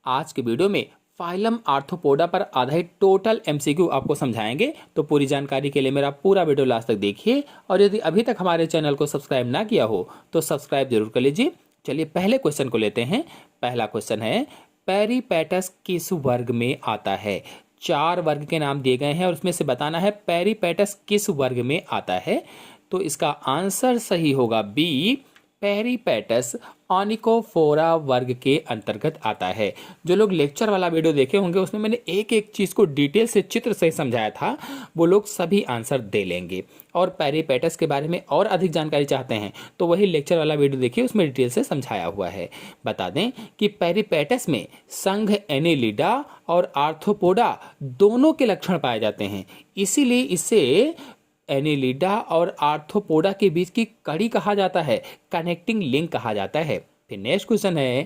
आज के वीडियो में फाइलम आर्थ्रोपोडा पर आधारित टोटल एमसीक्यू आपको समझाएंगे। तो पूरी जानकारी के लिए मेरा पूरा वीडियो लास्ट तक देखिए और यदि अभी तक हमारे चैनल को सब्सक्राइब ना किया हो तो सब्सक्राइब जरूर कर लीजिए। चलिए पहले क्वेश्चन को लेते हैं। पहला क्वेश्चन है, पेरीपेटस किस वर्ग में आता है? 4 वर्ग के नाम दिए गए हैं और उसमें से बताना है पेरीपेटस किस वर्ग में आता है। तो इसका आंसर सही होगा बी, पेरीपेटस ऑनिकोफोरा वर्ग के अंतर्गत आता है। जो लोग लेक्चर वाला वीडियो देखे होंगे उसमें मैंने एक एक चीज को डिटेल से चित्र से समझाया था, वो लोग सभी आंसर दे लेंगे। और पेरीपेटस के बारे में और अधिक जानकारी चाहते हैं तो वही लेक्चर वाला वीडियो देखिए, उसमें डिटेल से समझाया हुआ है। बता दें कि पेरीपेटस में संघ एनेलिडा और आर्थ्रोपोडा दोनों के लक्षण पाए जाते हैं, इसीलिए इसे एनेलिडा और आर्थ्रोपोडा के बीच की कड़ी कहा जाता है, कनेक्टिंग लिंक कहा जाता है। फिर नेक्स्ट क्वेश्चन है,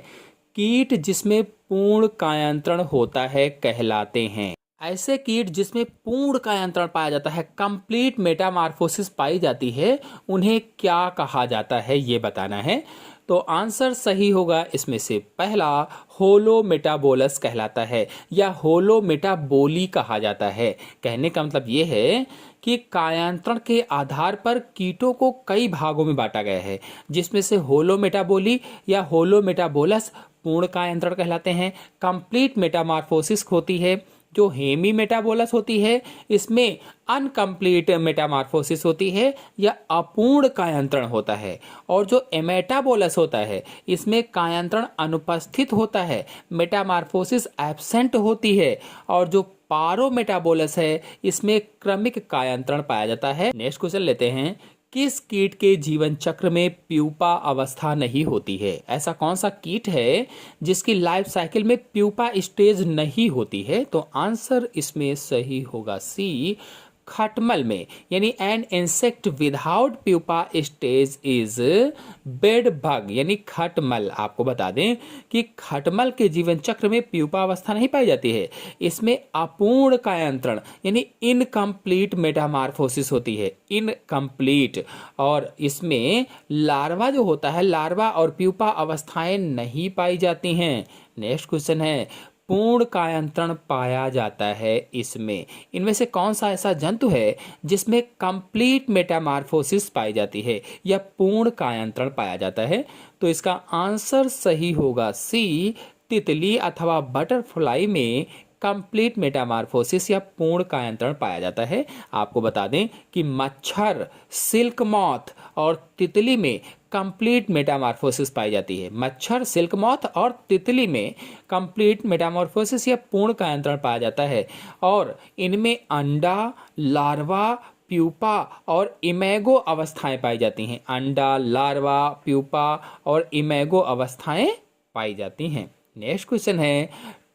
कीट जिसमें पूर्ण कायांतरण होता है कहलाते हैं? ऐसे कीट जिसमें पूर्ण कायांतरण पाया जाता है, कंप्लीट मेटामॉर्फोसिस पाई जाती है, उन्हें क्या कहा जाता है ये बताना है। तो आंसर सही होगा इसमें से पहला, होलोमेटाबोलस कहलाता है या होलोमेटाबोली कहा जाता है। कहने का मतलब ये है कि कायांतरण के आधार पर कीटों को कई भागों में बांटा गया है, जिसमें से होलोमेटाबोली या होलोमेटाबोलस पूर्ण कायांतरण कहलाते हैं। कंप्लीट मेटामॉर्फोसिस होती है जो हेमी मेटाबोलस होती है, इसमें अनकम्प्लीट मेटामॉर्फोसिस होती है या अपूर्ण कायांतरण होता है। और जो एमेटाबोलस होता है इसमें कायांतरण अनुपस्थित होता है, मेटामॉर्फोसिस एब्सेंट होती है। और जो पारोमेटाबोलस है इसमें क्रमिक कायांतरण पाया जाता है। नेक्स्ट क्वेश्चन लेते हैं, किस कीट के जीवन चक्र में प्यूपा अवस्था नहीं होती है? ऐसा कौन सा कीट है जिसकी लाइफ साइकिल में प्यूपा स्टेज नहीं होती है? तो आंसर इसमें सही होगा सी, खटमल में। यानी an insect without pupa stage is bed bug, यानी खटमल। आपको बता दें कि खटमल के जीवन चक्र में प्यूपा अवस्था नहीं पाई जाती है, इसमें अपूर्ण कायांतरण यानी इनकम्प्लीट मेटामॉर्फोसिस होती है, इनकम्प्लीट। और इसमें लार्वा जो होता है, लार्वा और प्यूपा अवस्थाएं नहीं पाई जाती हैं। नेक्स्ट क्वेश्चन है, पूर्ण कायांतरण पाया जाता है इसमें, इनमें से कौन सा ऐसा जंतु है जिसमें कंप्लीट मेटामॉर्फोसिस पाई जाती है या पूर्ण कायांतरण पाया जाता है? तो इसका आंसर सही होगा सी, तितली अथवा बटरफ्लाई में कंप्लीट मेटामॉर्फोसिस या पूर्ण कायांतरण पाया जाता है। आपको बता दें कि मच्छर, सिल्क मॉथ और तितली में कंप्लीट मेटामॉर्फोसिस पाई जाती है। मच्छर, सिल्क मॉथ और तितली में कंप्लीट मेटामॉर्फोसिस या पूर्ण कायांतरण पाया जाता है। और इनमें अंडा, लार्वा, प्यूपा और इमेगो अवस्थाएं पाई जाती हैं। अंडा, लार्वा, प्यूपा और इमेगो अवस्थाएं पाई जाती हैं। नेक्स्ट क्वेश्चन है,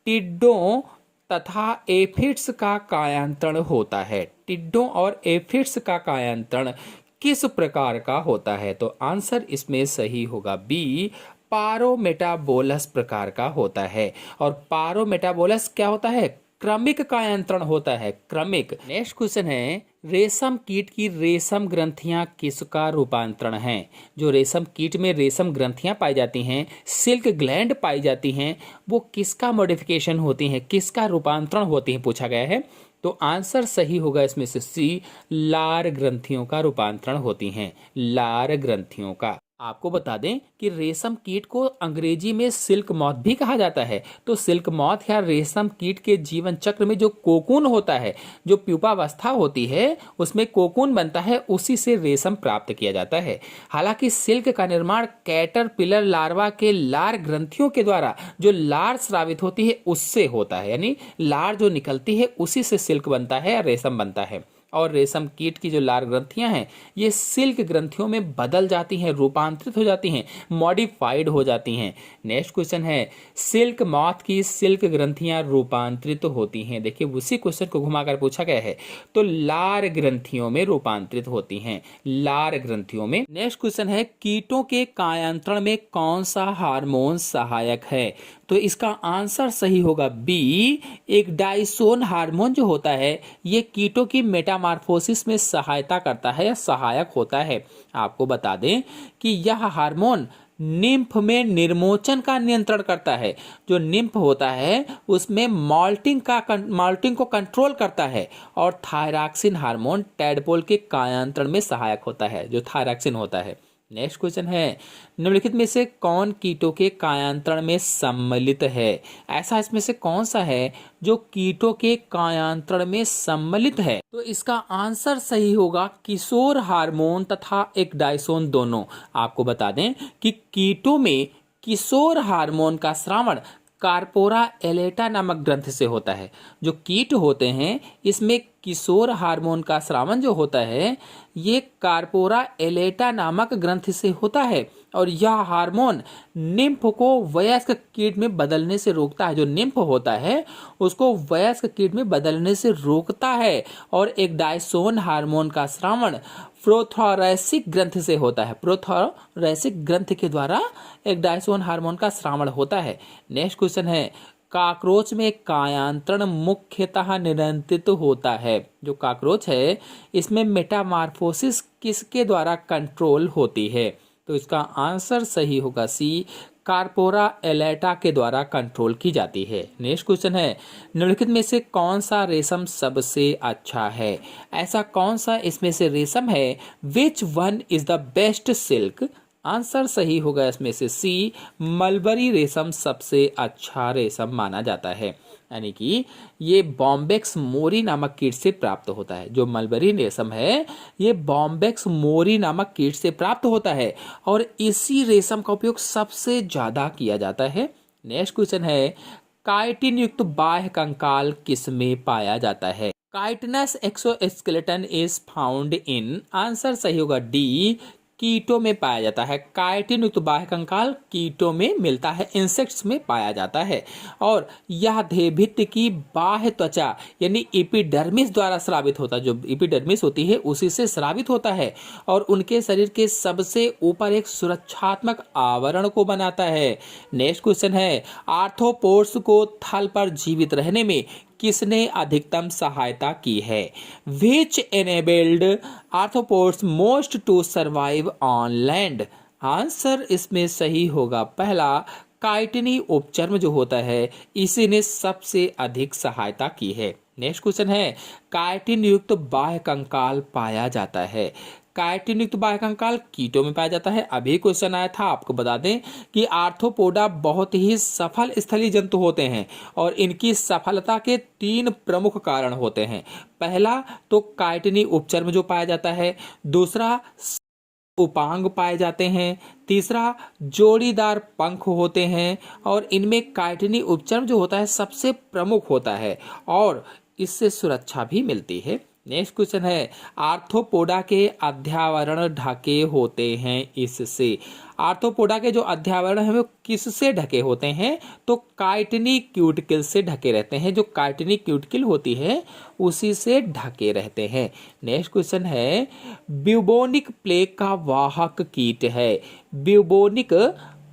टिड्डों तथा एफिड्स का कायांतरण होता है। टिड्डों और एफिड्स का कायांतरण किस प्रकार का होता है? तो आंसर इसमें सही होगा बी, पारोमेटाबोलस प्रकार का होता है। और पारोमेटाबोलस क्या होता है? क्रमिक कायांतरण होता है, क्रमिक। नेक्स्ट क्वेश्चन है, रेशम कीट की रेशम ग्रंथियां किसका रूपांतरण है? जो रेशम कीट में रेशम ग्रंथियां पाई जाती हैं, सिल्क ग्लैंड पाई जाती हैं, वो किसका मॉडिफिकेशन होती हैं, किसका रूपांतरण होती हैं पूछा गया है। तो आंसर सही होगा इसमें से सी, लार ग्रंथियों का रूपांतरण होती हैं, लार ग्रंथियों का। आपको बता दें कि रेशम कीट को अंग्रेजी में सिल्क मॉथ भी कहा जाता है। तो सिल्क मॉथ या रेशम कीट के जीवन चक्र में जो कोकून होता है, जो प्यूपावस्था होती है, उसमें कोकून बनता है, उसी से रेशम प्राप्त किया जाता है। हालांकि सिल्क का निर्माण कैटरपिलर लार्वा के लार ग्रंथियों के द्वारा जो लार स्रावित होती है उससे होता है, यानी लार जो निकलती है उसी से सिल्क बनता है या रेशम बनता है। और रेशम कीट की जो लार ग्रंथियां हैं ये सिल्क ग्रंथियों में बदल जाती हैं, रूपांतरित हो जाती हैं, मॉडिफाइड हो जाती हैं। नेक्स्ट क्वेश्चन है, सिल्क मॉथ की सिल्क ग्रंथियां रूपांतरित होती हैं। देखिए उसी क्वेश्चन को घुमाकर पूछा गया है। तो लार ग्रंथियों में रूपांतरित होती हैं, लार ग्रंथियों में। नेक्स्ट क्वेश्चन है, कीटों के कायांतरण में कौन सा हार्मोन सहायक है? तो इसका आंसर सही होगा बी, एक डाइसोन हार्मोन जो होता है ये कीटों की मेटामॉर्फोसिस में सहायता करता है या सहायक होता है। आपको बता दें कि यह हार्मोन निम्फ में निर्मोचन का नियंत्रण करता है। जो निम्फ होता है उसमें माल्टिंग को कंट्रोल करता है। और थायरॉक्सिन हार्मोन टैडपोल के कायांतरण में सहायक होता है, जो थायरॉक्सिन होता है। नेक्स्ट क्वेश्चन है, निम्नलिखित में से कौन कीटों के कायांतरण में सम्मिलित है? ऐसा इसमें से कौन सा है जो कीटों के कायांतरण में सम्मिलित है? तो इसका आंसर सही होगा किशोर हार्मोन तथा एक्डाइसोन दोनों। आपको बता दें कि कीटों में किशोर हार्मोन का स्रावण कार्पोरा एलेटा नामक ग्रंथि से होता है। जो कीट होते हैं इसमें किशोर हार्मोन का स्रावण जो होता है ये कार्पोरा एलेटा नामक ग्रंथि से होता है। और यह हार्मोन निम्फ को वयस्क कीट में बदलने से रोकता है। जो निम्फ होता है उसको वयस्क कीट में बदलने से रोकता है। और एक डायसोन हार्मोन का स्रावण प्रोथोरेसिक ग्रंथि से होता है। प्रोथोरेसिक ग्रंथि के द्वारा एक डायसोन हार्मोन का स्रावण होता है। नेक्स्ट क्वेश्चन है, काकरोच में कायांतरण मुख्यतः नियंत्रित होता है। जो काकरोच है इसमें मेटामॉर्फोसिस किसके द्वारा कंट्रोल होती है? तो इसका आंसर सही होगा सी, कार्पोरा एलेटा के द्वारा कंट्रोल की जाती है। नेक्स्ट क्वेश्चन है, निम्नलिखित में से कौन सा रेशम सबसे अच्छा है? ऐसा कौन सा इसमें से रेशम है? Which one is the best silk? Answer सही होगा इसमें से सी, मलबरी रेशम सबसे अच्छा रेशम माना जाता है। यानी कि ये बॉम्बेक्स मोरी नामक कीट से प्राप्त होता है। जो मलबरी रेशम है ये बॉम्बेक्स मोरी नामक कीट से प्राप्त होता है और इसी रेशम का उपयोग सबसे ज्यादा किया जाता है। नेक्स्ट क्वेश्चन है, काइटिन युक्त बाह्य कंकाल किसमें पाया जाता है? Chitinous exoskeleton is found in, answer सही होगा डी, कीटों में पाया जाता है। काइटिन युक्त बाह्य कंकाल कीटों में मिलता है, इंसेक्ट्स में पाया जाता है। और यह देहभित्ति की बाह्य त्वचा यानी एपिडर्मिस द्वारा स्रावित होता है। जो एपिडर्मिस होती है उसी से स्रावित होता है और उनके शरीर के सबसे ऊपर एक सुरक्षात्मक आवरण को बनाता है। नेक्स्ट क्वेश्चन है, आर्थ्रोपोड्स को थल पर जीवित रहने में किसने अधिकतम सहायता की है? Which enabled arthropods most to survive on land? Answer इसमें सही होगा पहला, काइटिनी उपचर्म जो होता है इसी ने सबसे अधिक सहायता की है। नेक्स्ट क्वेश्चन है, काइटिन युक्त बाह्य कंकाल पाया जाता है। काइटिन युक्त बाह्य कंकाल कीटों में पाया जाता है। अभी क्वेश्चन आया था, आपको बता दें कि आर्थ्रोपोडा बहुत ही सफल स्थलीय जंतु होते हैं और इनकी सफलता के 3 प्रमुख कारण होते हैं। पहला तो काइटिनी उपचर्म जो पाया जाता है, दूसरा उपांग पाए जाते हैं, तीसरा जोड़ीदार पंख होते हैं और इनमें काइटिनी उपचर्म जो होता है सबसे प्रमुख होता है और इससे सुरक्षा भी मिलती है। नेक्स्ट क्वेश्चन है, आर्थ्रोपोडा के अध्यावरण ढके होते हैं इससे। आर्थ्रोपोडा के जो अध्यावरण है वो किससे ढके होते हैं? तो काइटिनी क्यूटिकल से ढके रहते हैं। जो काइटिनी क्यूटिकल होती है उसी से ढके रहते हैं। नेक्स्ट क्वेश्चन है, ब्यूबोनिक प्लेग का वाहक कीट है। ब्यूबोनिक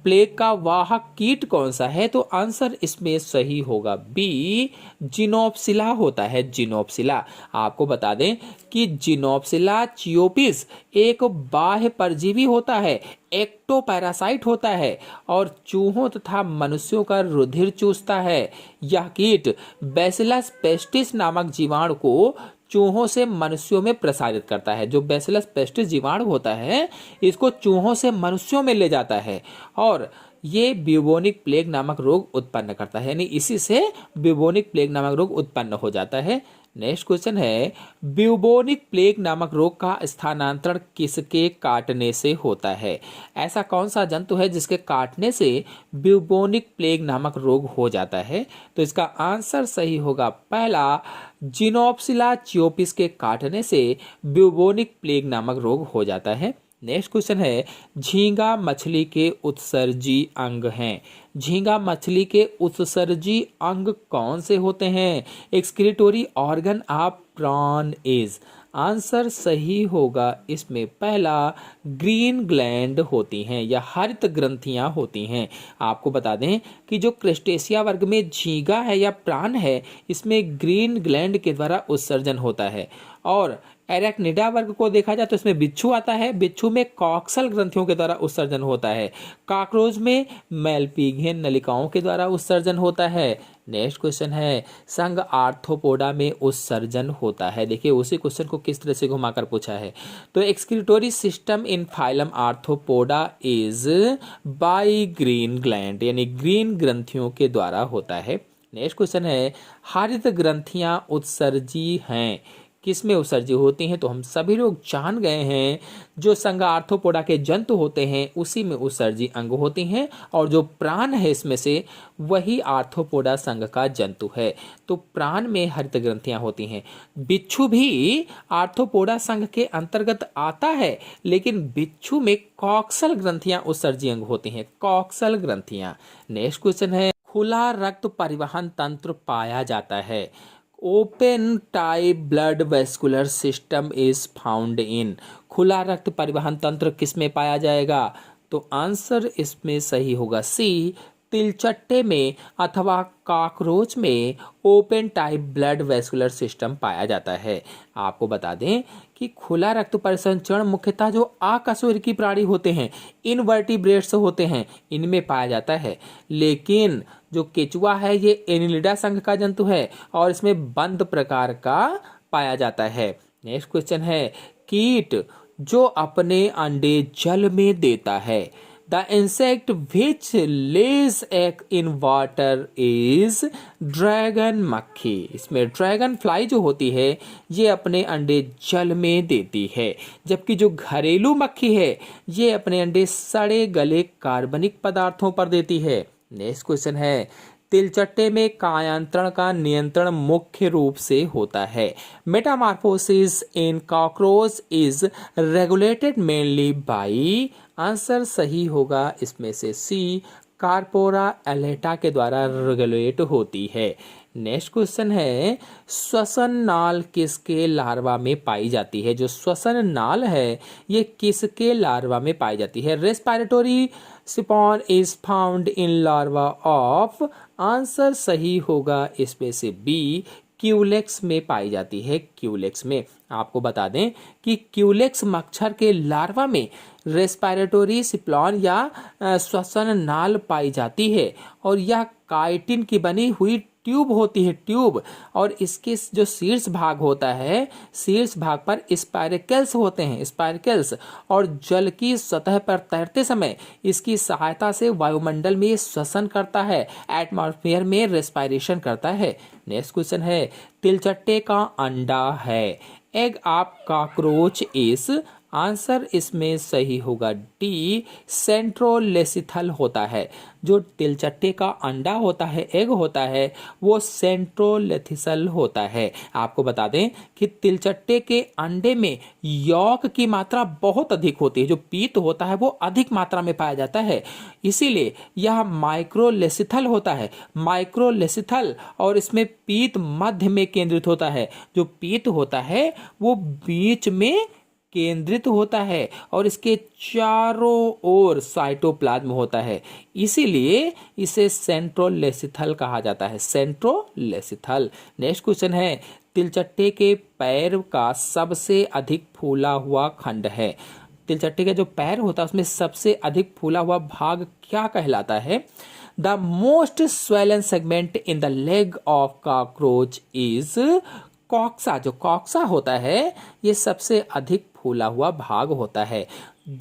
प्लेग का वाहक कीट कौन सा है? तो आंसर इसमें सही होगा बी, जिनोप्सिला होता है। जिनोप्सिला, आपको बता दें कि जिनोप्सिला चियोपिस एक बाह्य परजीवी होता है, एक्टोपैरासाइट होता है और चूहों तथा मनुष्यों का रुधिर चूसता है। यह कीट बैसिलस पेस्टिस नामक जीवाणु को चूहों से मनुष्यों में प्रसारित करता है। जो बैसिलस पेस्टिस जीवाणु होता है इसको चूहों से मनुष्यों में ले जाता है और ये ब्यूबोनिक प्लेग नामक रोग उत्पन्न करता है, यानी इसी से ब्यूबोनिक प्लेग नामक रोग उत्पन्न हो जाता है। नेक्स्ट क्वेश्चन है, ब्यूबोनिक प्लेग नामक रोग का स्थानांतरण किसके काटने से होता है? ऐसा कौन सा जंतु है जिसके काटने से ब्यूबोनिक प्लेग नामक रोग हो जाता है? तो इसका आंसर सही होगा पहला, जिनोप्सिला चियोपिस के काटने से ब्यूबोनिक प्लेग नामक रोग हो जाता है। नेक्स्ट क्वेश्चन है, झींगा मछली के उत्सर्जी अंग हैं। झींगा मछली के उत्सर्जी अंग कौन से होते हैं? Excretory organ of prawn is, answer सही होगा इसमें पहला, ग्रीन ग्लैंड होती हैं या हरित ग्रंथियां होती हैं। आपको बता दें कि जो क्रेस्टेशिया वर्ग में झींगा है या प्राण है इसमें ग्रीन ग्लैंड के द्वारा उत्सर्जन होता है और एरेक्निडा वर्ग को देखा जाए तो इसमें बिच्छू आता है। बिच्छू में कॉक्सल ग्रंथियों के द्वारा उत्सर्जन होता है। कॉकरोच में मेलपिगियन नलिकाओं के द्वारा उत्सर्जन होता है। नेक्स्ट क्वेश्चन है, संघ आर्थ्रोपोडा में उत्सर्जन होता है। देखिए उसी क्वेश्चन को किस तरह से घुमाकर पूछा है। तो एक्सक्रीटोरी system in phylum arthropoda is by green gland, यानी ग्रीन ग्रंथियों के द्वारा होता है। नेक्स्ट क्वेश्चन है, हरित ग्रंथियां उत्सर्जी हैं, किस में उत्सर्जी होती हैं? तो हम सभी लोग जान गए हैं, जो संघ आर्थ्रोपोडा के जंतु होते हैं उसी में उत्सर्जी अंग होती हैं, और जो प्राण है इसमें से वही आर्थ्रोपोडा संघ का जंतु है। तो प्राण में हरित ग्रंथियां होती हैं। बिच्छू भी आर्थ्रोपोडा संघ के अंतर्गत आता है, लेकिन बिच्छू में कॉक्सल ग्रंथियां उत्सर्जी अंग होती हैं, कॉक्सल ग्रंथियां। नेक्स्ट क्वेश्चन है, खुला रक्त परिवहन तंत्र पाया जाता है। Open type blood vascular system is found इन, खुला रक्त परिवहन तंत्र किस में पाया जाएगा? तो आंसर इसमें सही होगा सी, तिलचट्टे में अथवा कॉकरोच में open type blood vascular system पाया जाता है। आपको बता दें कि खुला रक्त परिसंचरण मुख्यतः जो अकशेरुकी प्राणी होते हैं, इनवर्टिब्रेट्स होते हैं, इनमें पाया जाता है। लेकिन जो केचुआ है ये एनिलिडा संघ का जंतु है और इसमें बंद प्रकार का पाया जाता है। नेक्स्ट क्वेश्चन है, कीट जो अपने अंडे जल में देता है। The insect which lays egg in water is dragon मक्खी। इसमें ड्रैगन फ्लाई जो होती है ये अपने अंडे जल में देती है, जबकि जो घरेलू मक्खी है ये अपने अंडे सड़े गले कार्बनिक पदार्थों पर देती है। नेक्स्ट क्वेश्चन है, तिलचट्टे में कायांतरण का नियंत्रण मुख्य रूप से होता है। Metamorphosis in cockroach is regulated mainly by, answer सही होगा इसमें से सी, कार्पोरा एलेटा के द्वारा रेगुलेट होती है। नेक्स्ट क्वेश्चन है, श्वसन नाल किसके लार्वा में पाई जाती है? जो श्वसन नाल है ये किसके लार्वा में पाई जाती है? Respiratory siphon is found in larva of, answer सही होगा इसमें से बी, क्यूलेक्स में पाई जाती है। क्यूलेक्स में आपको बता दें कि क्यूलेक्स मच्छर के लार्वा में रेस्पिरेटरी सिप्लॉन या श्वसन नाल पाई जाती है, और यह काइटिन की बनी हुई ट्यूब होती है, ट्यूब, और इसके जो शीर्ष भाग होता है, शीर्ष भाग पर स्पाइरकल्स होते हैं, स्पाइरकल्स, और जल की सतह पर तैरते समय इसकी सहायता से वायुमंडल में श्वसन करता है, एटमॉस्फेयर में रेस्पिरेशन करता है। नेक्स्ट क्वेश्चन है, तिलचट्टे का अंडा है, egg of cockroach is, answer इसमें सही होगा डी, सेंट्रोलेसिथल होता है। जो तिलचट्टे का अंडा होता है, एग होता है, वो सेंट्रोलेथिसल होता है। आपको बता दें कि तिलचट्टे के अंडे में यॉक की मात्रा बहुत अधिक होती है, जो पीत होता है वो अधिक मात्रा में पाया जाता है, इसीलिए यह माइक्रोलेसिथल होता है, माइक्रोलेसिथल, और इसमें पीत मध्य में केंद्रित होता है। जो पीत होता है वो बीच में केंद्रित होता है और इसके चारों ओर साइटोप्लाज्म होता है, इसीलिए इसे सेंट्रोलेसिथल कहा जाता है, सेंट्रोलेसिथल। नेक्स्ट क्वेश्चन है, तिलचट्टे के पैर का सबसे अधिक फूला हुआ खंड है। तिलचट्टे का जो पैर होता है उसमें सबसे अधिक फूला हुआ भाग क्या कहलाता है? The most swollen segment in the leg of cockroach is coxa. जो कॉक्सा होता है ये सबसे अधिक फूला हुआ भाग होता है।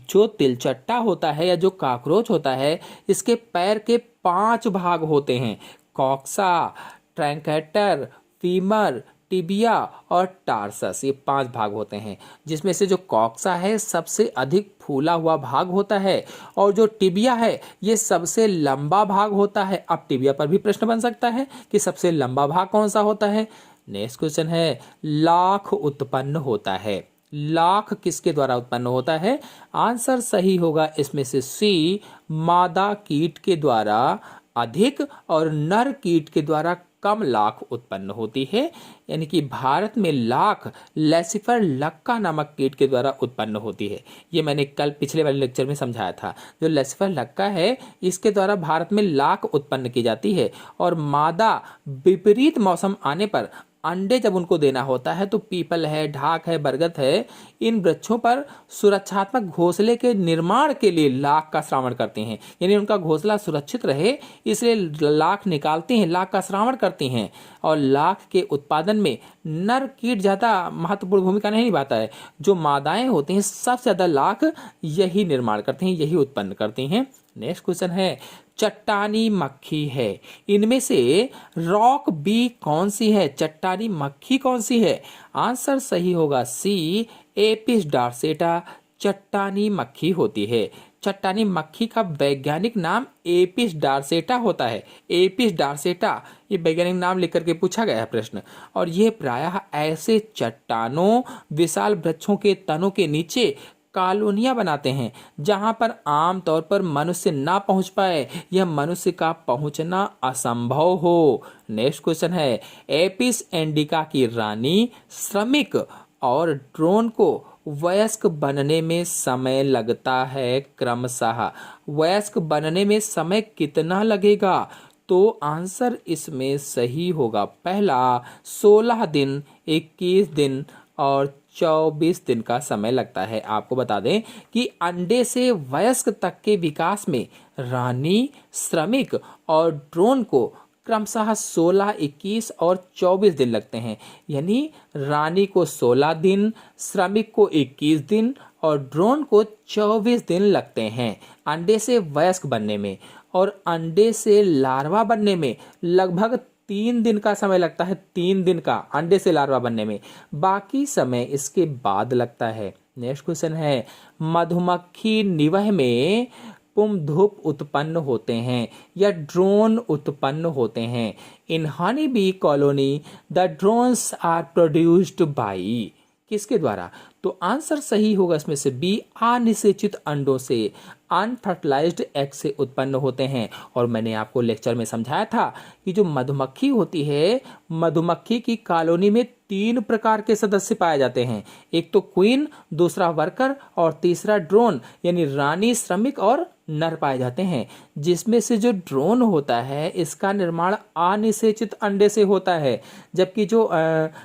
जो तिलचट्टा होता है या जो कॉकरोच होता है इसके पैर के 5 भाग होते हैं, कॉक्सा, ट्रैंकेटर, फीमर, टिबिया और टार्सस, ये 5 भाग होते हैं, जिसमें से जो कॉक्सा है सबसे अधिक फूला हुआ भाग होता है, और जो टिबिया है ये सबसे लंबा भाग होता है। अब टिबिया पर भी प्रश्न बन सकता है कि सबसे लंबा भाग कौन सा होता है। नेक्स्ट क्वेश्चन है, लाख उत्पन्न होता है, लाख किसके द्वारा उत्पन्न होता है? आंसर सही होगा इसमें से सी, मादा कीट के द्वारा अधिक और नर कीट के द्वारा कम लाख उत्पन्न होती है। यानी कि भारत में लाख लेसिफर लक्का नामक कीट के द्वारा उत्पन्न होती है। ये मैंने कल पिछले वाले लेक्चर में समझाया था। जो लेसिफर लक्का है इसके द्वारा भारत में लाख उत्पन्न की जाती है, और मादा विपरीत मौसम आने पर अंडे जब उनको देना होता है तो पीपल है, ढाक है, बरगद है, इन वृक्षों पर सुरक्षात्मक घोंसले के निर्माण के लिए लाख का श्रावण करते हैं। यानी उनका घोंसला सुरक्षित रहे इसलिए लाख निकालती हैं, लाख का श्रावण करती हैं। और लाख के उत्पादन में नर कीट ज़्यादा महत्वपूर्ण भूमिका नहीं निभाता है। जो मादाएं होती हैं सबसे ज़्यादा लाख यही निर्माण करती हैं, यही उत्पन्न करती हैं। नेक्स्ट क्वेश्चन है, चट्टानी मक्खी है, इनमें से रॉक बी कौन सी है? चट्टानी मक्खी कौन सी है? आंसर सही होगा सी, एपिस डॉर्सेटा चट्टानी मक्खी होती है। चट्टानी मक्खी का वैज्ञानिक नाम एपिस डॉर्सेटा होता है। एपिस डॉर्सेटा ये वैज्ञानिक नाम लिख करके पूछा गया है प्रश्न। और ये प्रायः ऐसे चट्टानों, विशाल वृक्षों के तनों के नीचे कॉलोनियां बनाते हैं जहां पर आमतौर पर मनुष्य ना पहुंच पाए या मनुष्य का पहुंचना असंभव हो। नेक्स्ट क्वेश्चन है, एपिस इंडिका की रानी, श्रमिक और ड्रोन को वयस्क बनने में समय लगता है क्रमशः। वयस्क बनने में समय कितना लगेगा? तो आंसर इसमें सही होगा पहला 16 दिन, 21 दिन और 24 दिन का समय लगता है। आपको बता दें कि अंडे से वयस्क तक के विकास में रानी, श्रमिक और ड्रोन को क्रमशः 16, 21 और 24 दिन लगते हैं। यानी रानी को 16 दिन, श्रमिक को 21 दिन और ड्रोन को 24 दिन लगते हैं अंडे से वयस्क बनने में। और अंडे से लार्वा बनने में लगभग 3 दिन का समय लगता है। 3 दिन का अंडे से लार्वा बनने में, बाकी समय इसके बाद लगता है। नेक्स्ट क्वेश्चन है, मधुमक्खी निवह में पुंधुप उत्पन्न होते हैं या ड्रोन उत्पन्न होते हैं? In honey bee colony the drones are produced by, किसके द्वारा? तो आंसर सही होगा इसमें से बी, अनिषेचित अंडों से, अनफर्टिलाइज्ड एग से उत्पन्न होते हैं। और मैंने आपको लेक्चर में समझाया था कि जो मधुमक्खी होती है, मधुमक्खी की कॉलोनी में 3 प्रकार के सदस्य पाए जाते हैं। एक तो क्वीन, दूसरा वर्कर और तीसरा ड्रोन, यानी रानी, श्रमिक और नर पाए जाते हैं। जिसमें से जो ड्रोन होता है इसका निर्माण अनिषेचित अंडे से होता है, जबकि जो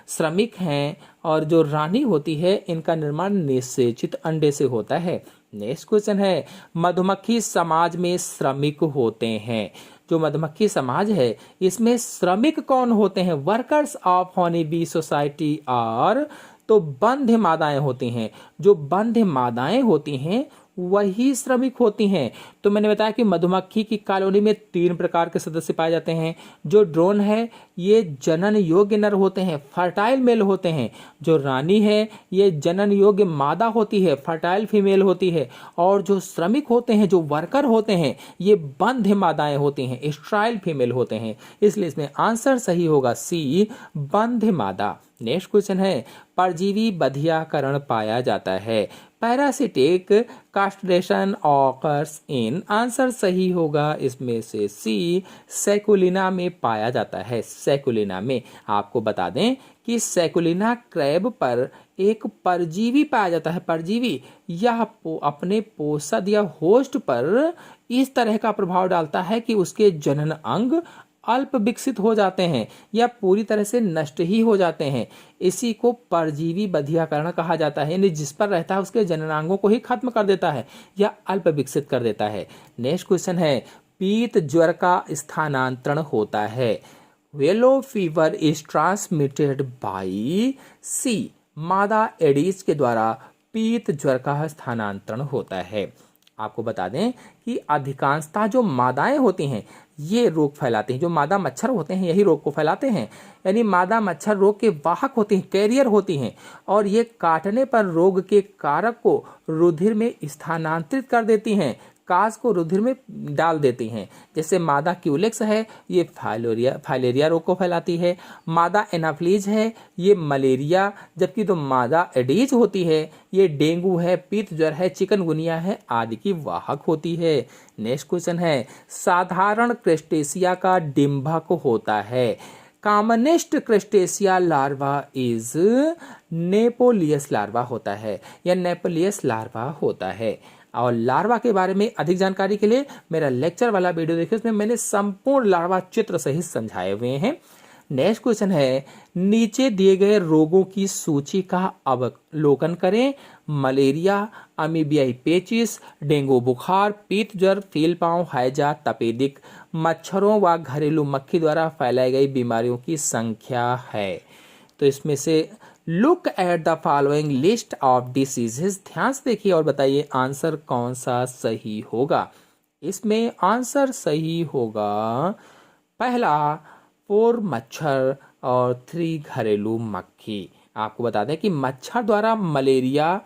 श्रमिक हैं और जो रानी होती है इनका निर्माण निषेचित अंडे से होता है। नेक्स्ट क्वेश्चन है, मधुमक्खी समाज में श्रमिक होते हैं। जो मधुमक्खी समाज है इसमें श्रमिक कौन होते हैं? Workers of honey bee society are, तो बंध्य मादाएं होती हैं। जो बंध्य मादाएं होती हैं वही श्रमिक होती हैं। तो मैंने बताया कि मधुमक्खी की कॉलोनी में 3 प्रकार के सदस्य पाए जाते हैं। जो ड्रोन है ये जनन योग्य नर होते हैं, फर्टाइल मेल होते हैं। जो रानी है ये जनन योग्य मादा होती है, फर्टाइल फीमेल होती है। और जो श्रमिक होते हैं, जो वर्कर होते हैं, ये बंध्य मादाएं होती हैं, स्ट्राइल फीमेल होते हैं। इसलिए इसमें आंसर सही होगा सी, बंध्य मादा। नेक्स्ट क्वेश्चन है, परजीवी बधियाकरण पाया जाता है। Parasitic castration occurs in, answer सही होगा इसमें से सी, सेकुलिना में पाया जाता है। सेकुलिना में। आपको बता दें कि सेकुलिना क्रैब पर एक परजीवी पाया जाता है। परजीवी यह अपने पोषद या होस्ट पर इस तरह का प्रभाव डालता है कि उसके जनन अंग अल्प विकसित हो जाते हैं या पूरी तरह से नष्ट ही हो जाते हैं। इसी को परजीवी बधियाकरण कहा जाता है, यानी जिस पर रहता है उसके जननांगों को ही खत्म कर देता है या अल्प विकसित कर देता है। नेक्स्ट क्वेश्चन है, पीत ज्वर का स्थानांतरण होता है। Yellow fever is transmitted by C, मादा एडिस के द्वारा पीत ज्वर का स्थानांतरण होता है। आपको बता दें कि अधिकांशतः जो मादाएं होती हैं ये रोग फैलाते हैं। जो मादा मच्छर होते हैं यही रोग को फैलाते हैं, यानी मादा मच्छर रोग के वाहक होती हैं, कैरियर होती हैं। और ये काटने पर रोग के कारक को रुधिर में स्थानांतरित कर देती हैं, काज को रुधिर में डाल देती हैं। जैसे मादा क्यूलेक्स है ये फाइलेरिया रोग को फैलाती है। मादा एनाफ्लीज है ये मलेरिया, जबकि जो मादा एडीज होती है ये डेंगू है, पीत ज्वर है, चिकनगुनिया है आदि की वाहक होती है। नेक्स्ट क्वेश्चन है, साधारण क्रेस्टेशिया का डिंभक होता है। कॉमनेस्ट क्रेस्टेशिया लार्वा इज नेपोलियस लार्वा होता है या नेपोलियस लार्वा होता है। और लार्वा के बारे में अधिक जानकारी के लिए मेरा लेक्चर वाला वीडियो देखिए, उसमें मैंने संपूर्ण लार्वा चित्र सहित समझाए हुए हैं। नेक्स्ट क्वेश्चन है, नीचे दिए गए रोगों की सूची का अवलोकन करें। मलेरिया, अमीबियाई पेचिस, डेंगू बुखार, पीत ज्वर, फीलपांव, हैजा, तपेदिक मच्छरों व घरेलू मक्खी द्वारा फैलाई गई बीमारियों की संख्या है। तो इसमें से look at the following list of diseases, ध्यान से देखिए और बताइए आंसर कौन सा सही होगा। इसमें आंसर सही होगा पहला 4 मच्छर और 3 घरेलू मक्खी। आपको बता दें कि मच्छर द्वारा मलेरिया,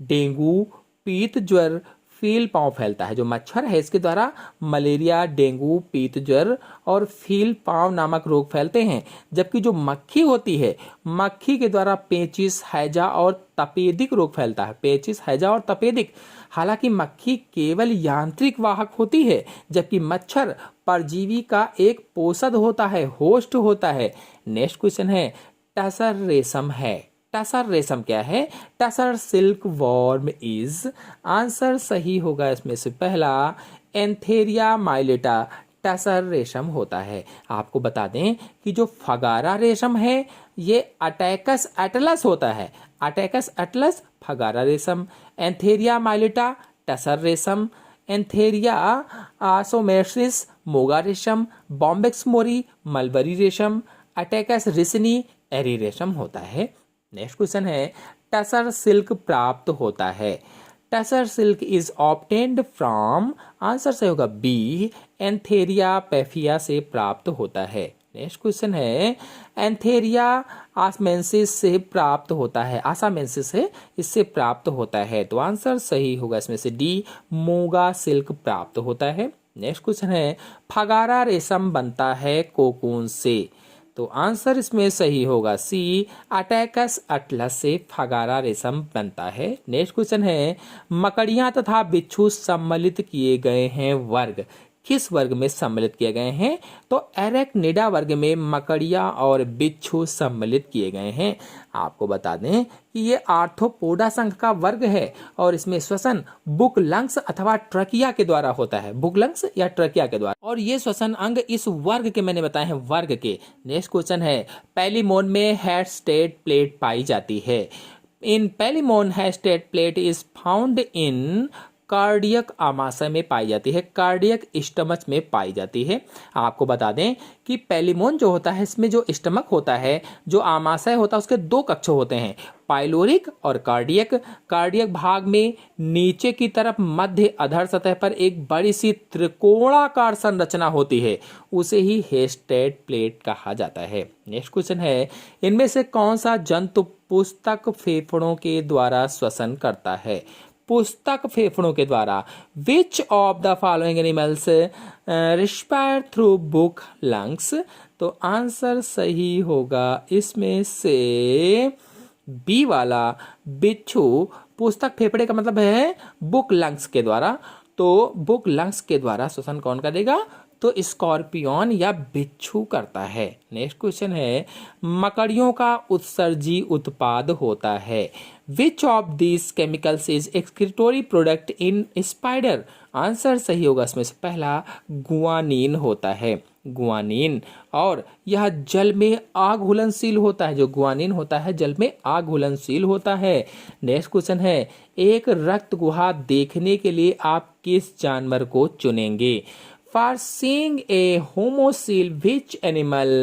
डेंगू, पीत ज्वर, फील पाँव फैलता है। जो मच्छर है इसके द्वारा मलेरिया, डेंगू, पीत ज्वर और फील पाँव नामक रोग फैलते हैं। जबकि जो मक्खी होती है, मक्खी के द्वारा पेचिस, हैजा और तपेदिक रोग फैलता है। पेचिस, हैजा और तपेदिक। हालांकि मक्खी केवल यांत्रिक वाहक होती है, जबकि मच्छर परजीवी का एक पोषक होता है, होस्ट होता है। नेक्स्ट क्वेश्चन है, टसर रेशम है। टसर रेशम क्या है? Tussar silk worm is. Answer सही होगा इसमें से पहला एंथेरिया माइलेटा टसर रेशम होता है। आपको बता दें कि जो फगारा रेशम है ये अटैकस एटलस होता है। अटैकस एटलस फगारा रेशम, एंथेरिया माइलेटा टसर रेशम, एंथेरिया आसोमेसिस मोगा रेशम, बॉम्बेक्स मोरी मलबरी रेशम, अटैकस रिसनी एरी रेशम होता है। नेक्स्ट क्वेश्चन है, टसर सिल्क प्राप्त होता है। Tussar silk is obtained from, answer सही होगा बी, एंथेरिया पेफिया से प्राप्त होता है। नेक्स्ट क्वेश्चन है, एंथेरिया आसमेंसिस से प्राप्त होता है। आसामेंसिस है, इससे प्राप्त होता है। तो आंसर सही होगा इसमें से डी, मोगा सिल्क प्राप्त होता है। नेक्स्ट क्वेश्चन है, फगारा रेशम बनता है कोकून से। तो आंसर इसमें सही होगा सी, अटैकस अटलस से फगारा रेशम बनता है। नेक्स्ट क्वेश्चन है, मकड़ियां तथा बिच्छू सम्मिलित किए गए हैं वर्ग। किस वर्ग में सम्मिलित किए गए हैं? तो एरेक्निडा वर्ग में मकड़ियां और बिच्छू सम्मिलित किए गए हैं। आपको बता दें कि ये आर्थ्रोपोडा संघ का वर्ग है और इसमें श्वसन बुक लंग्स अथवा ट्रकिया के द्वारा होता है। बुक लंग्स या ट्रकिया के द्वारा, और ये श्वसन अंग इस वर्ग के मैंने बताए हैं, वर्ग के। नेक्स्ट क्वेश्चन है, पैलीमोन में हेस्टेड प्लेट पाई जाती है। In Palaemon hastate plate is found in cardiac आमाशय में पाई जाती है, कार्डियक स्टमच में पाई जाती है। आपको बता दें कि पैलीमोन जो होता है इसमें जो स्टमक होता है, जो आमाशय होता है, उसके 2 कक्ष होते हैं, पाइलोरिक और कार्डियक। कार्डियक भाग में नीचे की तरफ मध्य अधर सतह पर एक बड़ी सी त्रिकोणाकार संरचना होती है, उसे ही हेस्टेड प्लेट कहा जाता है। नेक्स्ट क्वेश्चन है, इनमें से कौन सा जंतु पुस्तक फेफड़ों के द्वारा श्वसन करता है? पुस्तक फेफड़ों के द्वारा। Which of the following animals respire through book lungs? तो आंसर सही होगा इसमें से बी वाला, बिच्छू। पुस्तक फेफड़े का मतलब है बुक लंग्स के द्वारा, तो बुक लंग्स के द्वारा श्वसन कौन करेगा? तो स्कॉर्पियन या बिच्छू करता है। नेक्स्ट क्वेश्चन है, मकड़ियों का उत्सर्जी उत्पाद होता है। Which of this chemicals is एक्सक्रीटोरी product in spider? Answer सही होगा इसमें से पहला गुआनिन होता है, गुआनिन। और यह जल में आग घुलनशील होता है। जो गुआनिन होता है जल में आग घुलनशील होता है। नेक्स्ट क्वेश्चन है, एक रक्त गुहा देखने के लिए आप किस जानवर को चुनेंगे? For seeing a homosil, which animal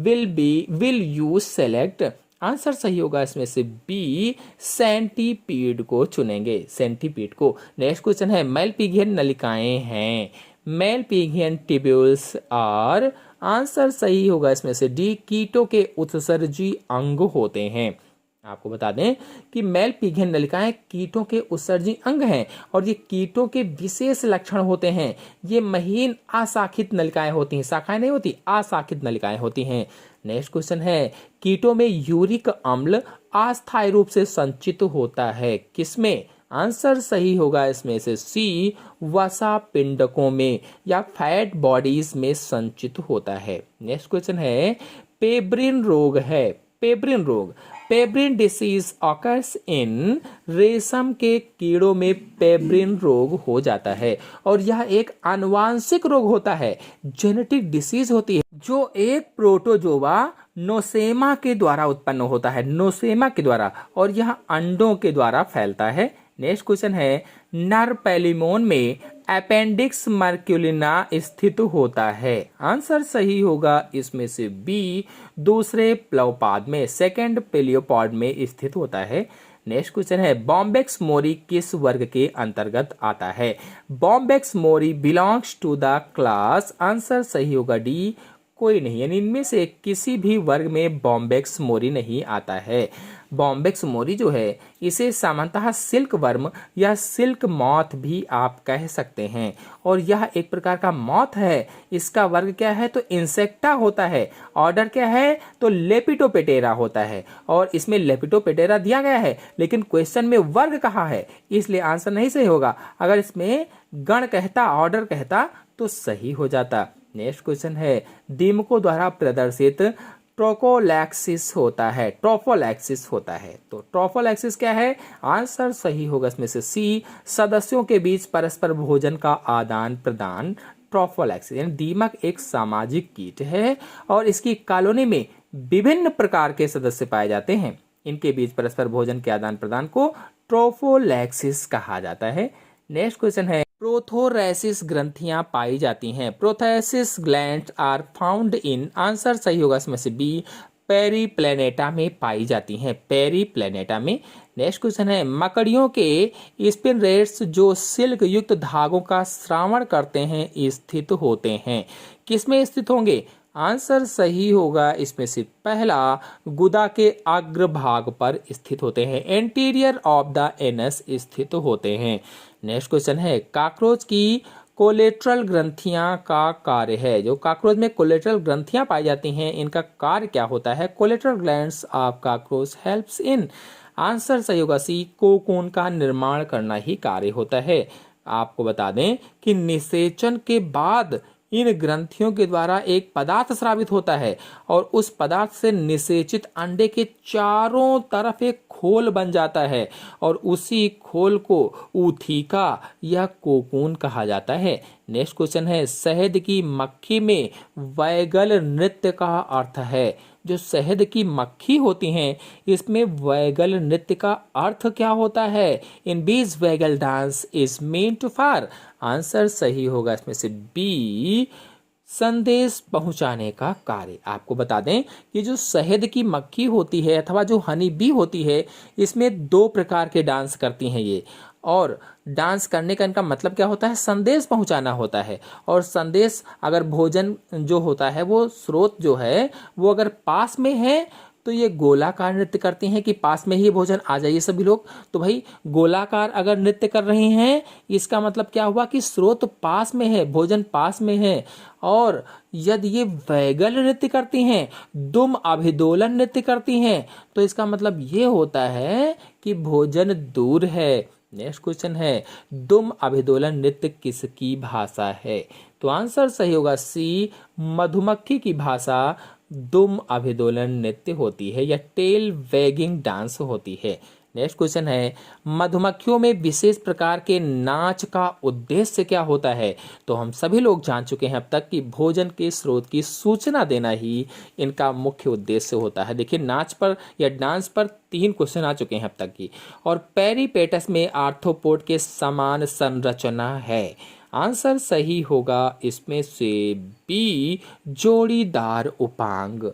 will you select? Answer सही होगा इसमें से बी, सेंटीपीड को चुनेंगे, सेंटीपीड को। नेक्स्ट क्वेश्चन है, मेल पिगियन नलिकाएं हैं, मेल पिगियन टिब्यूल्स और आंसर सही होगा इसमें से डी, कीटों के उत्सर्जी अंग होते हैं। आपको बता दें कि मेल पिगियन नलिकाएं कीटों के उत्सर्जी अंग हैं और ये कीटों के विशेष लक्षण होते हैं। ये महीन अशाखित नलिकाएं होती हैं, शाखाएं नहीं होती, अशाखित नलिकाएं होती हैं। नेक्स्ट क्वेश्चन है, कीटों में यूरिक अम्ल अस्थायी रूप से संचित होता है, किसमें? आंसर सही होगा इसमें से सी, वसा पिंडकों में या फैट बॉडीज में संचित होता है। नेक्स्ट क्वेश्चन है, पेब्रिन रोग है, पेब्रिन रोग। पेब्रिन डिसीज ऑकर्स इन, रेशम के कीड़ों में पेब्रिन रोग हो जाता है और यह एक आनुवांशिक रोग होता है, जेनेटिक डिसीज होती है, जो एक प्रोटोजोआ नोसेमा के द्वारा उत्पन्न होता है, नोसेमा के द्वारा, और यह अंडों के द्वारा फैलता है। नेक्स्ट क्वेश्चन है, नर पैलिमोन में अपेंडिक्स मर्क्यूलिना स्थित होता है। आंसर सही होगा इसमें से बी, दूसरे प्लवपाद में, सेकंड पेलियोपॉड में स्थित होता है। नेक्स्ट क्वेश्चन है, बॉम्बेक्स मोरी किस वर्ग के अंतर्गत आता है? Bombyx mori belongs to the class, answer सही होगा डी, कोई नहीं, यानी इनमें से किसी भी वर्ग में बॉम्बेक्स मोरी नहीं आता है। बॉम्बेक्स मोरी जो है इसे सामान्यतः सिल्क वर्म या सिल्क मॉथ भी आप कह सकते हैं, और यह एक प्रकार का मॉथ है। इसका वर्ग क्या है? तो इंसेक्टा होता है। ऑर्डर क्या है? तो लेपिडोप्टेरा होता है, और इसमें लेपिडोप्टेरा दिया गया है, लेकिन क्वेश्चन में वर्ग कहाँ है, इसलिए आंसर नहीं सही होगा। अगर इसमें गण कहता, ऑर्डर कहता तो सही हो जाता। नेक्स्ट क्वेश्चन है, दीमकों द्वारा प्रदर्शित ट्रोकोलैक्सिस होता है, ट्रोफोलैक्सिस होता है। तो ट्रोफोलैक्सिस क्या है? आंसर सही होगा इसमें से सी, सदस्यों के बीच परस्पर भोजन का आदान प्रदान, ट्रोफोलैक्सिस। यानी दीमक एक सामाजिक कीट है और इसकी कॉलोनी में विभिन्न प्रकार के सदस्य पाए जाते हैं। इनके बीच परस्पर भोजन के आदान प्रदान को ट्रोफोलैक्सिस कहा जाता है। नेक्स्ट क्वेश्चन है, प्रोथोरेसिस ग्रंथियां पाई जाती हैं। Prothoracic glands are found in, answer सही होगा इसमें से बी, पेरीप्लेनेटा में पाई जाती हैं, पेरीप्लेनेटा में। नेक्स्ट क्वेश्चन है, मकड़ियों के स्पिनरेट्स जो सिल्क युक्त धागों का श्रावण करते हैं स्थित होते हैं, किसमें स्थित होंगे? आंसर सही होगा इसमें से पहला, गुदा के अग्रभाग पर स्थित होते हैं, एंटीरियर ऑफ द एनस स्थित होते हैं। नेक्स्ट क्वेश्चन है, काकरोच की कोलेट्रल ग्रंथियां का कार्य है। जो काकरोच में कोलेट्रल ग्रंथियां पाई जाती हैं, इनका कार्य क्या होता है? Collateral glands of cockroach helps in, answer सही होगा सी, कोकून का निर्माण करना ही कार्य होता है। आपको बता दें कि निषेचन के बाद इन ग्रंथियों के द्वारा एक पदार्थ स्रावित होता है, और उस पदार्थ से निषेचित अंडे के चारों तरफ एक खोल बन जाता है, और उसी खोल को ऊथिका या कोकून कहा जाता है। नेक्स्ट क्वेश्चन है, शहद की मक्खी में वैगल नृत्य का अर्थ है। जो शहद की मक्खी होती हैं, इसमें वैगल नृत्य का अर्थ क्या होता है? इन बीज vagal dance is meant for, answer सही होगा इसमें से बी, संदेश पहुंचाने का कार्य। आपको बता दें कि जो शहद की मक्खी होती है अथवा जो हनी बी होती है, इसमें दो प्रकार के डांस करती हैं ये, और डांस करने का इनका मतलब क्या होता है? संदेश पहुंचाना होता है। और संदेश, अगर भोजन जो होता है वो स्रोत जो है वो अगर पास में है तो ये गोलाकार नृत्य करती हैं कि पास में ही भोजन आ जाइए सभी लोग। तो भाई गोलाकार अगर नृत्य कर रही हैं, इसका मतलब क्या हुआ कि स्रोत पास में है, भोजन पास में है। और यदि ये वैगल नृत्य करती हैं, दुम अभिदोलन नृत्य करती हैं, तो इसका मतलब ये होता है कि भोजन दूर है। नेक्स्ट क्वेश्चन है, दुम अभिदोलन नृत्य किसकी भाषा है? तो आंसर सही होगा सी, मधुमक्खी की भाषा दुम अभिदोलन नृत्य होती है या टेल वैगिंग डांस होती है। नेक्स्ट क्वेश्चन है, मधुमक्खियों में विशेष प्रकार के नाच का उद्देश्य क्या होता है? तो हम सभी लोग जान चुके हैं अब तक कि भोजन के स्रोत की सूचना देना ही इनका मुख्य उद्देश्य होता है। देखिए, नाच पर या डांस पर 3 क्वेश्चन आ चुके हैं अब तक की। और पेरिपेटस में आर्थ्रोपोड के समान संरचना है, आंसर सही होगा इसमें से बी, जोड़ीदार उपांग।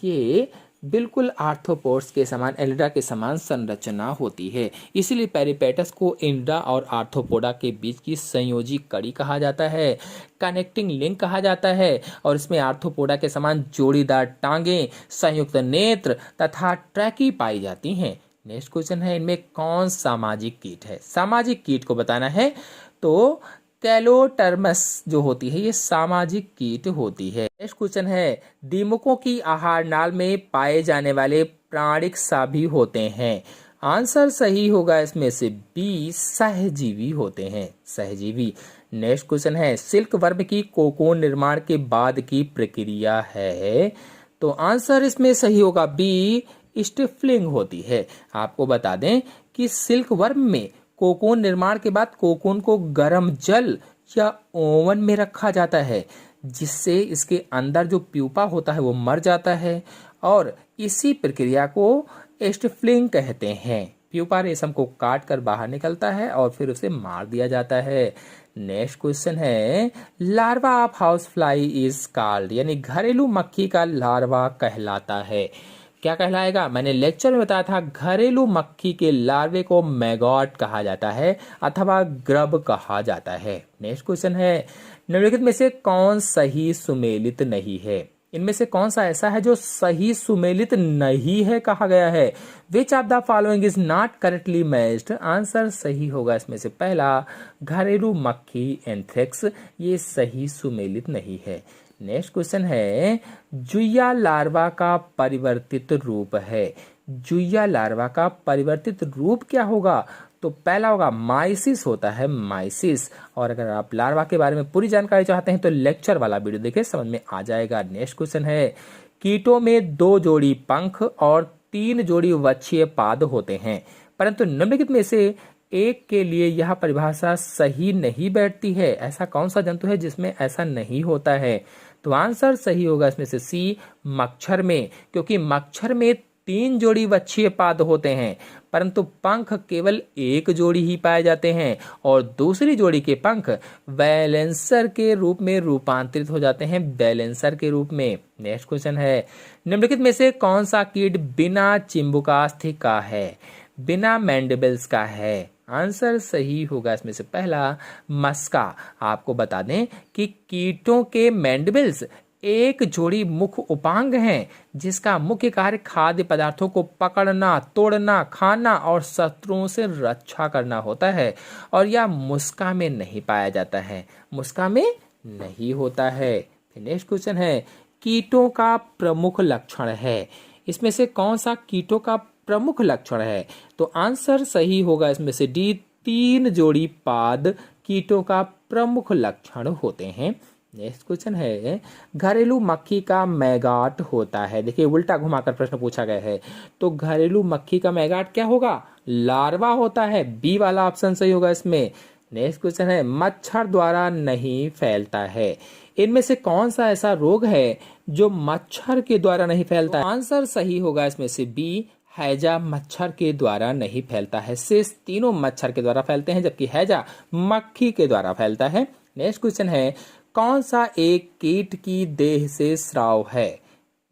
ये बिल्कुल आर्थ्रोपोड्स के समान, एलिडा के समान संरचना होती है, इसीलिए पेरिपेटस को एलिडा और आर्थ्रोपोडा के बीच की संयोजी कड़ी कहा जाता है, कनेक्टिंग लिंक कहा जाता है। और इसमें आर्थ्रोपोडा के समान जोड़ीदार टांगे, संयुक्त नेत्र तथा ट्रैकी पाई जाती हैं। नेक्स्ट क्वेश्चन है, इनमें कौन सामाजिक कीट है? सामाजिक कीट को बताना है तो कैलोटर्मस जो होती है ये सामाजिक कीट होती है। नेक्स्ट क्वेश्चन है, दीमकों की आहार नाल में पाए जाने वाले प्राणिक साभी होते हैं, आंसर सही होगा इसमें से बी, सहजीवी होते हैं, सहजीवी। नेक्स्ट क्वेश्चन है, सिल्क वर्म की कोकून निर्माण के बाद की प्रक्रिया है, तो आंसर इसमें सही होगा बी, स्टिफलिंग होती है। आपको बता दें कि सिल्क वर्म में कोकून निर्माण के बाद कोकून को गर्म जल या ओवन में रखा जाता है, जिससे इसके अंदर जो प्यूपा होता है वो मर जाता है, और इसी प्रक्रिया को स्टिफलिंग कहते हैं। प्यूपा रेशम को काट कर बाहर निकलता है और फिर उसे मार दिया जाता है। नेक्स्ट क्वेश्चन है, larva of house fly is called, यानी घरेलू मक्खी का लार्वा कहलाता है। क्या कहलाएगा? मैंने लेक्चर में बताया था घरेलू मक्खी के लार्वे को मैगॉट कहा जाता है अथवा ग्रब कहा जाता है। नेक्स्ट क्वेश्चन है, निम्नलिखित में से कौन सही सुमेलित नहीं है? इनमें से कौन सा ऐसा है जो सही सुमेलित नहीं है कहा गया है? Which of the following is not correctly matched? Answer सही होगा इसमें से पहला, घरेलू मक्खी एंथ्रेक्स, ये सही सुमेलित नहीं है। नेक्स्ट क्वेश्चन है, जुइया लार्वा का परिवर्तित रूप है। जुइया लार्वा का परिवर्तित रूप क्या होगा? तो पहला होगा माइसिस होता है, माइसिस। और अगर आप लार्वा के बारे में पूरी जानकारी चाहते हैं तो लेक्चर वाला वीडियो देखें, समझ में आ जाएगा। नेक्स्ट क्वेश्चन है, कीटों में 2 जोड़ी पंख और 3 जोड़ी वक्षीय पाद होते हैं, परंतु निम्नलिखित में से एक के लिए यह परिभाषा सही नहीं बैठती है। ऐसा कौन सा जंतु है जिसमें ऐसा नहीं होता है? तो आंसर सही होगा इसमें से सी, मच्छर में, क्योंकि मच्छर में 3 जोड़ी वक्षीय पाद होते हैं परंतु पंख केवल 1 जोड़ी ही पाए जाते हैं और दूसरी जोड़ी के पंख बैलेंसर के रूप में रूपांतरित हो जाते हैं, बैलेंसर के रूप में। नेक्स्ट क्वेश्चन है, निम्नलिखित में से कौन सा कीट बिना चिंबुकास्थि का है, बिना मैंडिबल्स का है? आंसर सही होगा इसमें से पहला, मस्का। आपको बता दें कि कीटों के मैंडिबल्स एक जोड़ी मुख्य उपांग हैं जिसका मुख्य कार्य खाद्य पदार्थों को पकड़ना, तोड़ना, खाना और शत्रुओं से रक्षा करना होता है और यह मुस्का में नहीं पाया जाता है, मुस्का में नहीं होता है। नेक्स्ट क्वेश्चन है, कीटों का प्रमुख लक्षण है। इसमें से कौन सा कीटों का प्रमुख लक्षण है? तो आंसर सही होगा इसमें से डी, 3 जोड़ी पाद कीटों का प्रमुख लक्षण होते हैं। नेक्स्ट क्वेश्चन है, घरेलू मक्खी का मैगाट होता है। देखिए उल्टा घुमाकर प्रश्न पूछा गया है, तो घरेलू मक्खी का मैगाट क्या होगा? लार्वा होता है, बी वाला ऑप्शन सही होगा इसमें। नेक्स्ट क्वेश्चन है, मच्छर द्वारा नहीं फैलता है। इनमें से कौन सा ऐसा रोग है जो मच्छर के द्वारा नहीं फैलता है? आंसर सही होगा इसमें से बी, हैजा मच्छर के द्वारा नहीं फैलता है। शेष तीनों मच्छर के द्वारा फैलते हैं जबकि हैजा मक्खी के द्वारा फैलता है। नेक्स्ट क्वेश्चन है, कौन सा एक कीट की देह से स्राव है?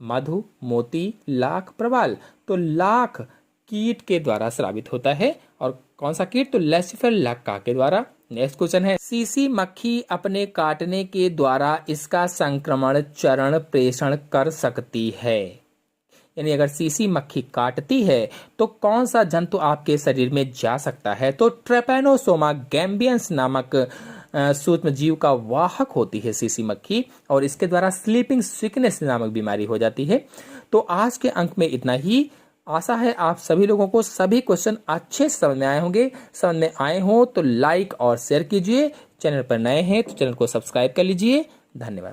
मधु, मोती, लाख, प्रवाल। तो लाख कीट के द्वारा स्रावित होता है और कौन सा कीट? तो लैसिफर लक्का के द्वारा। नेक्स्ट क्वेश्चन है, सीसी मक्खी अपने काटने के द्वारा इसका संक्रमण चरण प्रेषण कर सकती है। यानी अगर सीसी मक्खी काटती है तो कौन सा जंतु आपके शरीर में जा सकता है? तो ट्रेपैनोसोमा गैम्बियंस नामक सूक्ष्म जीव का वाहक होती है सीसी मक्खी और इसके द्वारा स्लीपिंग सिकनेस नामक बीमारी हो जाती है। तो आज के अंक में इतना ही। आशा है आप सभी लोगों को सभी क्वेश्चन अच्छे से समझ में आए होंगे। समझ में आए हो तो लाइक और शेयर कीजिए। चैनल पर नए हैं तो चैनल को सब्सक्राइब कर लीजिए। धन्यवाद।